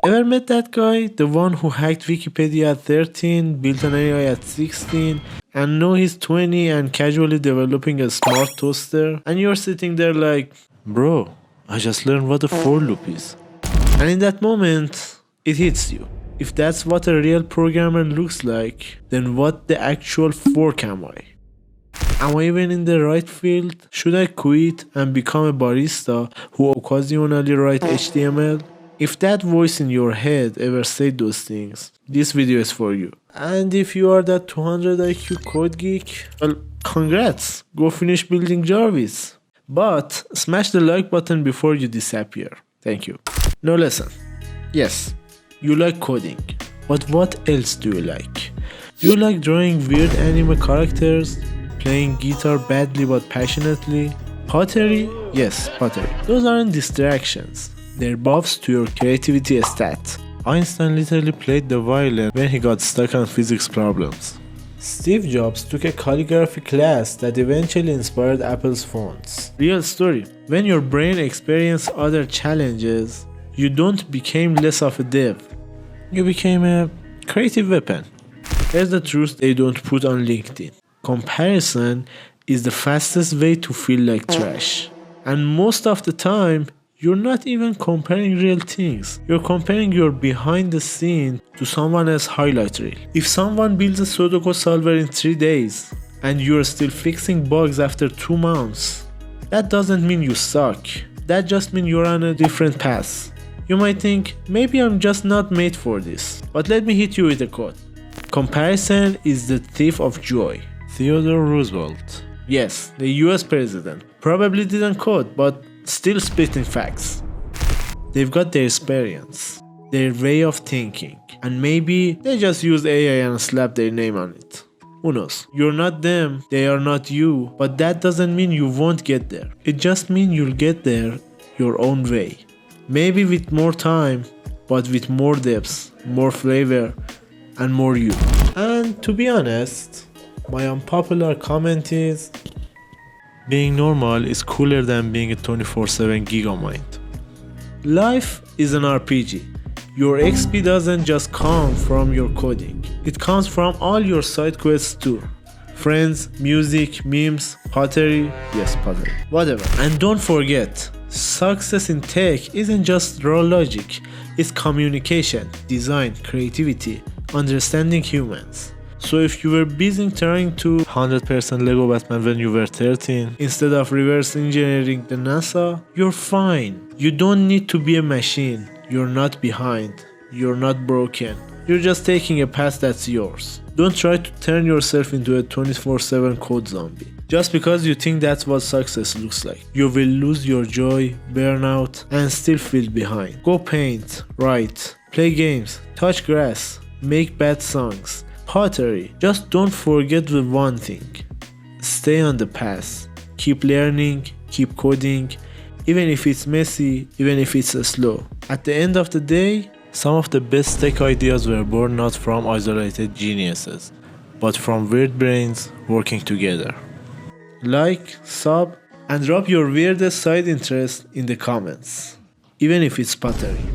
Ever met that guy? The one who hacked Wikipedia at 13, built an AI at 16, and now he's 20 and casually developing a smart toaster? And you're sitting there like, bro, I just learned what a for loop is. And in that moment, it hits you. If that's what a real programmer looks like, then what the actual fork am I? Am I even in the right field? Should I quit and become a barista who occasionally write HTML? If that voice in your head ever said those things, this video is for you. And if you are that 200 IQ code geek, well, congrats, go finish building Jarvis. But smash the like button before you disappear. Thank you. Now listen. Yes, you like coding, but what else do you like? Do you like drawing weird anime characters? Playing guitar badly but passionately? Pottery? Yes, pottery. Those aren't distractions. They're buffs to your creativity stat. Einstein literally played the violin when he got stuck on physics problems. Steve Jobs took a calligraphy class that eventually inspired Apple's phones. Real story. When your brain experiences other challenges, you don't become less of a dev. You became a creative weapon. Here's the truth they don't put on LinkedIn. Comparison is the fastest way to feel like trash. And most of the time, you're not even comparing real things. You're comparing your behind the scene to someone else's highlight reel. If someone builds a Sudoku solver in 3 days and you're still fixing bugs after 2 months, that doesn't mean you suck. That just means you're on a different path. You might think, maybe I'm just not made for this. But let me hit you with a quote. Comparison is the thief of joy. Theodore Roosevelt. Yes, the US president. Probably didn't code, but still spitting facts. They've got their experience, their way of thinking, and maybe they just use AI and slap their name on it. Who knows? You're not them, they are not you, but that doesn't mean you won't get there. It just means you'll get there your own way. Maybe with more time, but with more depth, more flavor, and more you. And to be honest, my unpopular comment is, being normal is cooler than being a 24/7 gigamind. Life is an RPG. Your XP doesn't just come from your coding. It comes from all your side quests too. Friends, music, memes, pottery, yes, pottery, whatever. And don't forget, success in tech isn't just raw logic. It's communication, design, creativity, understanding humans. So if you were busy trying to 100% Lego Batman when you were 13 instead of reverse engineering the NASA, you're fine. You don't need to be a machine. You're not behind. You're not broken. You're just taking a path that's yours. Don't try to turn yourself into a 24/7 code zombie. Just because you think that's what success looks like. You will lose your joy, burn out, and still feel behind. Go paint, write, play games, touch grass, make bad songs. Pottery. Just don't forget the one thing. Stay on the path. Keep learning, keep coding, even if it's messy, even if it's slow. At the end of the day, some of the best tech ideas were born not from isolated geniuses, but from weird brains working together. Like, sub, and drop your weirdest side interest in the comments, even if it's pottery.